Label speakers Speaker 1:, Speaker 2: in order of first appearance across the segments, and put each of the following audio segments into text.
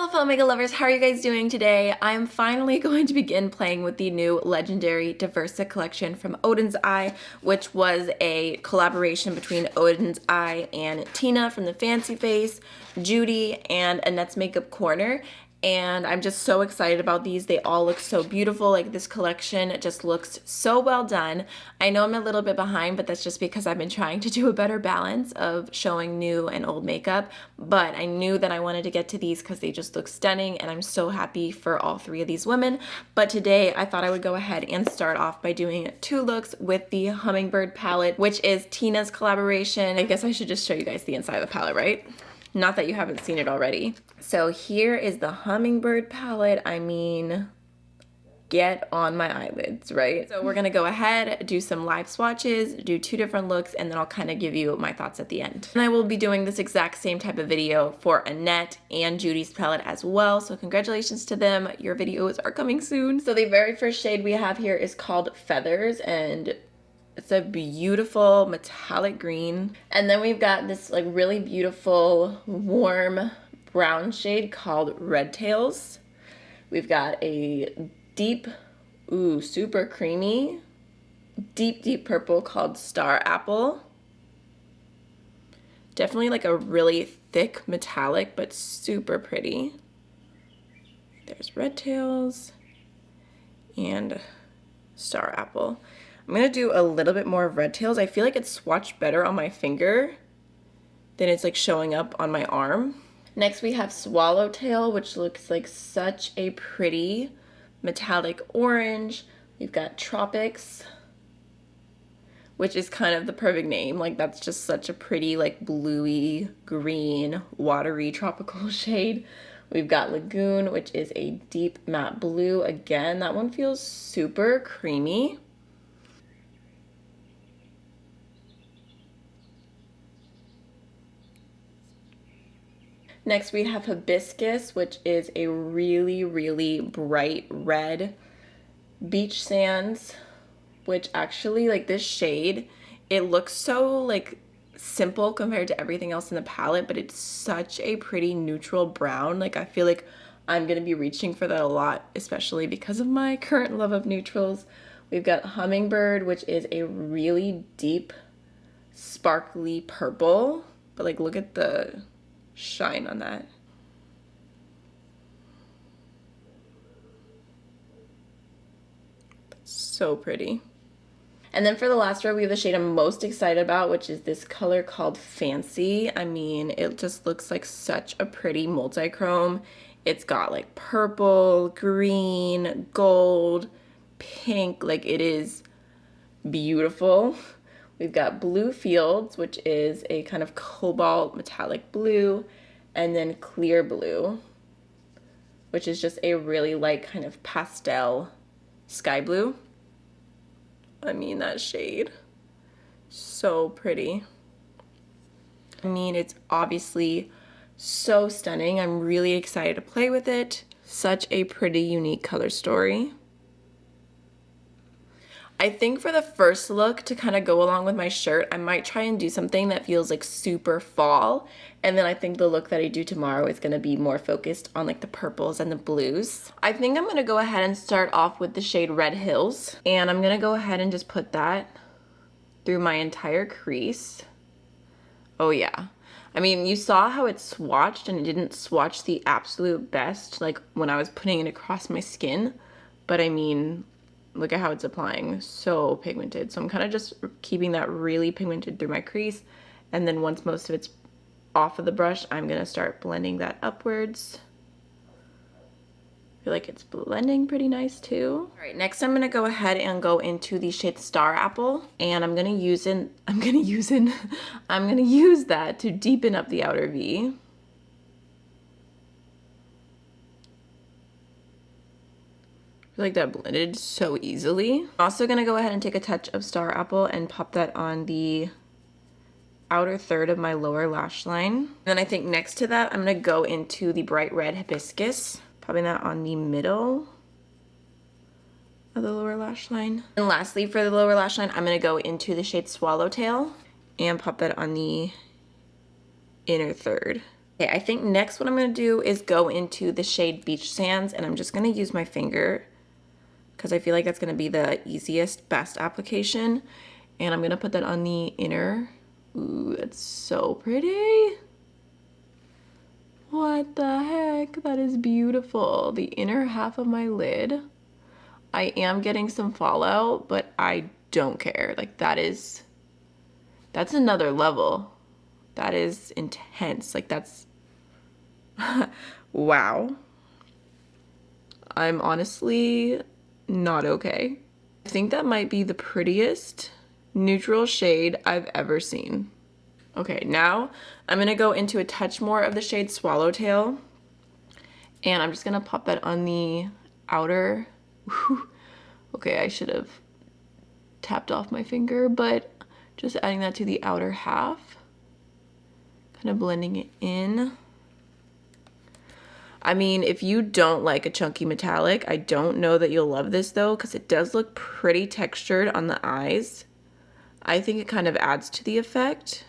Speaker 1: Hello fellow makeup lovers, how are you guys doing today? I'm finally going to begin playing with the new legendary Diversa collection from Oden's Eye, which was a collaboration between Oden's Eye and Tina from the Fancy Face, Judy, and Annette's Makeup Corner. And I'm just so excited about these. They all look so beautiful. Like, this collection just looks so well done. I know I'm a little bit behind, but that's just because I've been trying to do a better balance of showing new and old makeup. But I knew that I wanted to get to these because they just look stunning, and I'm so happy for all three of these women. But today I thought I would go ahead and start off by doing two looks with the Hummingbird palette, which is Tina's collaboration. I guess I should just show you guys the inside of the palette, right? Not that you haven't seen it already. So here is the Hummingbird palette. I mean, get on my eyelids, right? So we're gonna go ahead, do some live swatches, do two different looks, and then I'll kind of give you my thoughts at the end. And I will be doing this exact same type of video for Annette and Judy's palette as well. So congratulations to them. Your videos are coming soon. So the very first shade we have here is called Feathers, and it's a beautiful metallic green. And then we've got this like really beautiful warm brown shade called Red Tails. We've got a deep, super creamy, deep purple called Star Apple. Definitely like a really thick metallic, but super pretty. There's Red Tails and Star Apple. I'm gonna do a little bit more of Red Tails. I feel like it's swatched better on my finger than it's like showing up on my arm. Next we have Swallowtail, which looks like such a pretty metallic orange. We've got Tropics, which is kind of the perfect name. Like, that's just such a pretty like bluey green watery tropical shade. We've got Lagoon, which is a deep matte blue. Again, that one feels super creamy. Next we have Hibiscus, which is a really bright red. Beach Sands, which actually, like, this shade, it looks so like simple compared to everything else in the palette, but it's such a pretty neutral brown. Like, I feel like I'm gonna be reaching for that a lot, especially because of my current love of neutrals. We've got Hummingbird, which is a really deep sparkly purple, but like, look at the shine on that. That's so pretty. And then for the last row, we have the shade I'm most excited about, which is this color called Fancy. I mean, it just looks like such a pretty multi-chrome. It's got like purple, green, gold, pink. Like, it is beautiful. We've got Blue Fields, which is a kind of cobalt metallic blue, and then Clear Blue, which is just a really light kind of pastel sky blue. I mean, that shade, so pretty. I mean, it's obviously so stunning. I'm really excited to play with it. Such a pretty, unique color story. I think for the first look, to kind of go along with my shirt, I might try and do something that feels like super fall. And then I think the look that I do tomorrow is going to be more focused on like the purples and the blues. I think I'm going to go ahead and start off with the shade Red Hills. And I'm going to go ahead and just put that through my entire crease. Oh yeah. I mean, you saw how it swatched, and it didn't swatch the absolute best like when I was putting it across my skin. But I mean, look at how it's applying, so pigmented. So I'm kind of just keeping that really pigmented through my crease, and then once most of it's off of the brush, I'm gonna start blending that upwards. I feel like it's blending pretty nice too. All right, next I'm gonna go ahead and go into the shade Star Apple, and I'm gonna use that to deepen up the outer V. I feel like that blended so easily. I'm also gonna go ahead and take a touch of Star Apple and pop that on the outer third of my lower lash line. And then I think next to that, I'm gonna go into the bright red Hibiscus, popping that on the middle of the lower lash line. And lastly, for the lower lash line, I'm gonna go into the shade Swallowtail and pop that on the inner third. Okay, I think next what I'm gonna do is go into the shade Beach Sands, and I'm just gonna use my finger because I feel like that's gonna be the easiest, best application. And I'm gonna put that on the inner. Ooh, that's so pretty. What the heck? That is beautiful. The inner half of my lid. I am getting some fallout, but I don't care. Like that's another level. That is intense. Like that's, wow. I'm honestly not okay. I think that might be the prettiest neutral shade I've ever seen. Okay, now I'm gonna go into a touch more of the shade Swallowtail, and I'm just gonna pop that on the outer. Okay, I should have tapped off my finger, but just adding that to the outer half, kind of blending it in. I mean, if you don't like a chunky metallic, I don't know that you'll love this though, because it does look pretty textured on the eyes. I think it kind of adds to the effect.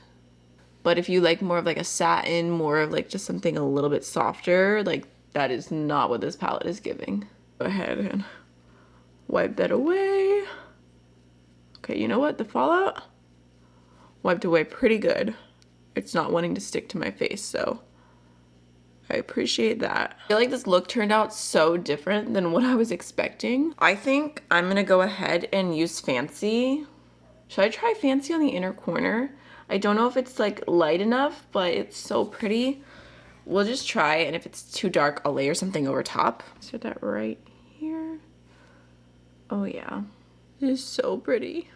Speaker 1: But if you like more of like a satin, more of like just something a little bit softer, like that is not what this palette is giving. Go ahead and wipe that away. Okay, you know what? The fallout wiped away pretty good. It's not wanting to stick to my face, so I appreciate that. I feel like this look turned out so different than what I was expecting. I think I'm gonna go ahead and use Fancy. Should I try Fancy on the inner corner? I don't know if it's like light enough, but it's so pretty. We'll just try, and if it's too dark, I'll layer something over top. Set that right here. Oh yeah, it is so pretty.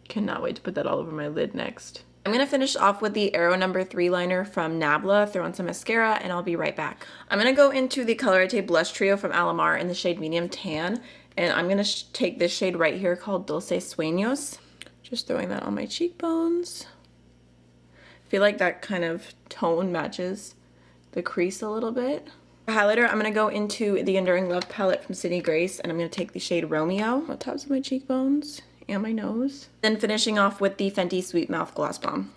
Speaker 1: Cannot wait to put that all over my lid next. I'm gonna finish off with the Aero No. 3 liner from Nabla, throw on some mascara, and I'll be right back. I'm gonna go into the Colorete Blush Trio from Alamar in the shade Medium Tan, and I'm gonna take this shade right here called Dulce Sueños. Just throwing that on my cheekbones. I feel like that kind of tone matches the crease a little bit. For highlighter, I'm gonna go into the Enduring Love palette from Sydney Grace, and I'm gonna take the shade Romeo on tops of my cheekbones and my nose. Then finishing off with the Fenty Sweet Mouth Gloss Bomb.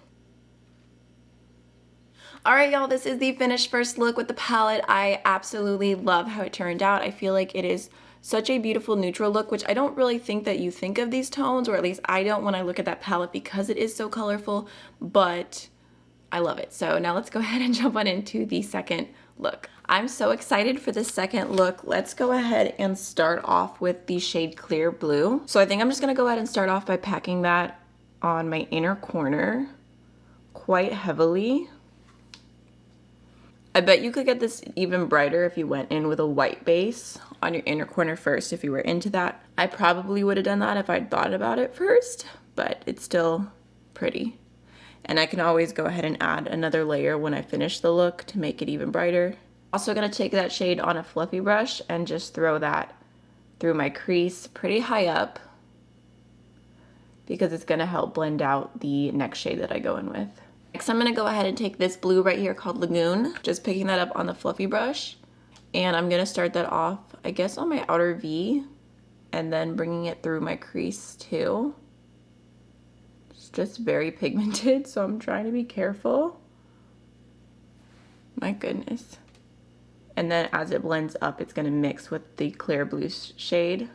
Speaker 1: Alright y'all, this is the finished first look with the palette. I absolutely love how it turned out. I feel like it is such a beautiful neutral look, which I don't really think that you think of these tones, or at least I don't when I look at that palette because it is so colorful, but I love it. So now let's go ahead and jump on into the second look. I'm so excited for the second look. Let's go ahead and start off with the shade Clear Blue. So I think I'm just gonna go ahead and start off by packing that on my inner corner quite heavily. I bet you could get this even brighter if you went in with a white base on your inner corner first, if you were into that. I probably would have done that if I'd thought about it first, but it's still pretty. And I can always go ahead and add another layer when I finish the look to make it even brighter. Also gonna take that shade on a fluffy brush and just throw that through my crease pretty high up, because it's gonna help blend out the next shade that I go in with. Next, I'm gonna go ahead and take this blue right here called Lagoon, just picking that up on the fluffy brush. And I'm gonna start that off, I guess, on my outer V, and then bringing it through my crease too. It's just very pigmented, so I'm trying to be careful. My goodness. And then as it blends up, it's gonna mix with the clear blue shade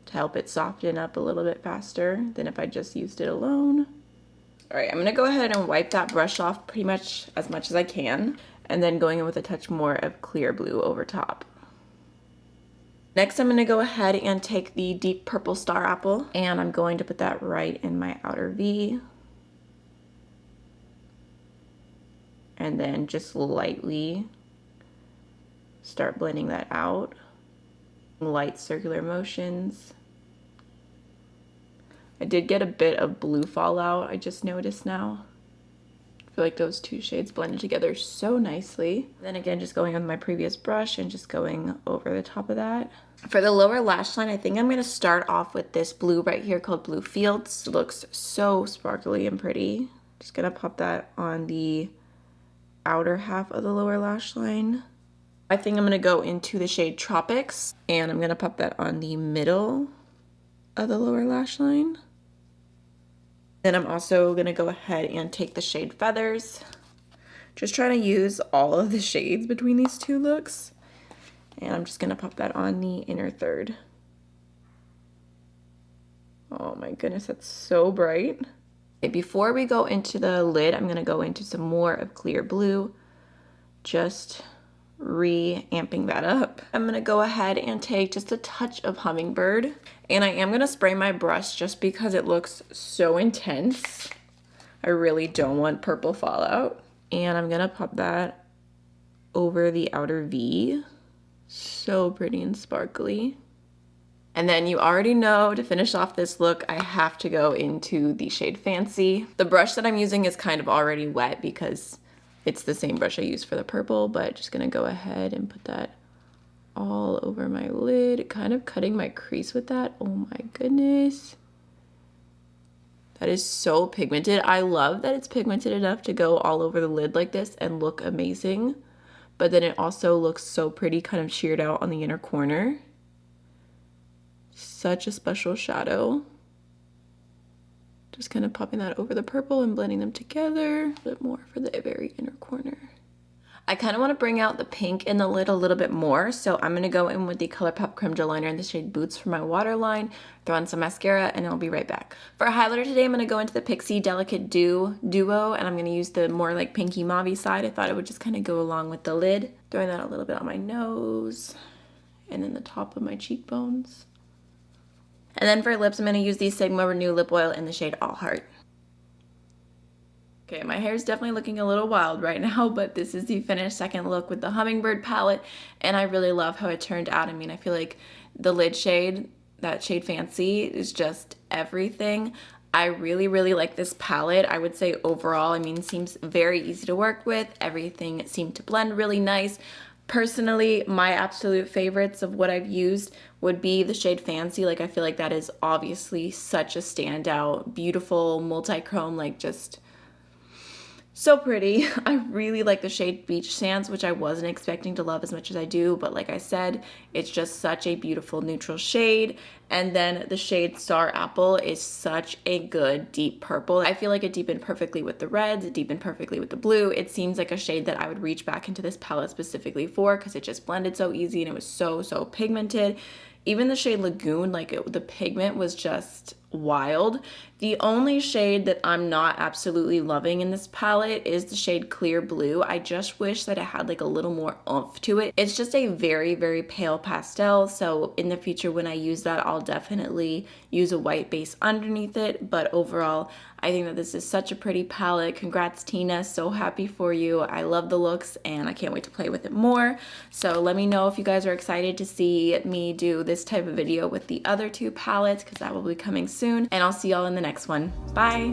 Speaker 1: to help it soften up a little bit faster than if I just used it alone. All right, I'm gonna go ahead and wipe that brush off pretty much as I can, and then going in with a touch more of clear blue over top. Next, I'm gonna go ahead and take the deep purple Star Apple, and I'm going to put that right in my outer V. And then just lightly start blending that out. Light circular motions. I did get a bit of blue fallout, I just noticed now. I feel like those two shades blended together so nicely. Then again, just going with my previous brush and just going over the top of that. For the lower lash line, I think I'm gonna start off with this blue right here called Blue Fields. It looks so sparkly and pretty. Just gonna pop that on the outer half of the lower lash line. I think I'm gonna go into the shade Tropics, and I'm gonna pop that on the middle of the lower lash line. Then I'm also gonna go ahead and take the shade Feathers, Just trying to use all of the shades between these two looks. And I'm just gonna pop that on the inner third. Oh my goodness, that's so bright. Okay, before we go into the lid, I'm gonna go into some more of clear blue, just re-amping that up. I'm gonna go ahead and take just a touch of Hummingbird, and I am gonna spray my brush just because it looks so intense. I really don't want purple fallout. And I'm gonna pop that over the outer V. So pretty and sparkly. And then you already know, to finish off this look, I have to go into the shade Fancy. The brush that I'm using is kind of already wet because it's the same brush I used for the purple, but just gonna go ahead and put that all over my lid, kind of cutting my crease with that. Oh my goodness. That is so pigmented. I love that it's pigmented enough to go all over the lid like this and look amazing. But then it also looks so pretty, kind of sheared out on the inner corner. Such a special shadow. Just kind of popping that over the purple and blending them together. A bit more for the very inner corner. I kind of want to bring out the pink in the lid a little bit more, so I'm going to go in with the ColourPop Creme Gel Liner in the shade Boots for my waterline, throw on some mascara, and I'll be right back. For a highlighter today, I'm going to go into the Pixi Delicate Dew Duo, and I'm going to use the more like pinky mauve side. I thought it would just kind of go along with the lid. Throwing that a little bit on my nose, and then the top of my cheekbones. And then for lips, I'm going to use the Sigma Renew Lip Oil in the shade All Heart. Okay, my hair is definitely looking a little wild right now, but this is the finished second look with the Hummingbird palette, and I really love how it turned out. I mean, I feel like the lid shade, that shade Fancy, is just everything. I really, really like this palette. I would say overall, I mean, seems very easy to work with. Everything seemed to blend really nice. Personally, my absolute favorites of what I've used would be the shade Fancy. Like, I feel like that is obviously such a standout, beautiful, multi-chrome, like just so pretty. I really like the shade Beach Sands, which I wasn't expecting to love as much as I do, but like I said, it's just such a beautiful neutral shade. And then the shade Star Apple is such a good deep purple. I feel like it deepened perfectly with the reds, it deepened perfectly with the blue. It seems like a shade that I would reach back into this palette specifically for because it just blended so easy and it was so pigmented. Even the shade Lagoon, like the pigment was just wild. The only shade that I'm not absolutely loving in this palette is the shade Clear Blue. I just wish that it had like a little more oomph to it. It's just a very, very pale pastel, so in the future when I use that, I'll definitely use a white base underneath it, but overall, I think that this is such a pretty palette. Congrats, Tina. So happy for you. I love the looks and I can't wait to play with it more. So let me know if you guys are excited to see me do this type of video with the other two palettes because that will be coming soon. And I'll see y'all in the next one. Bye.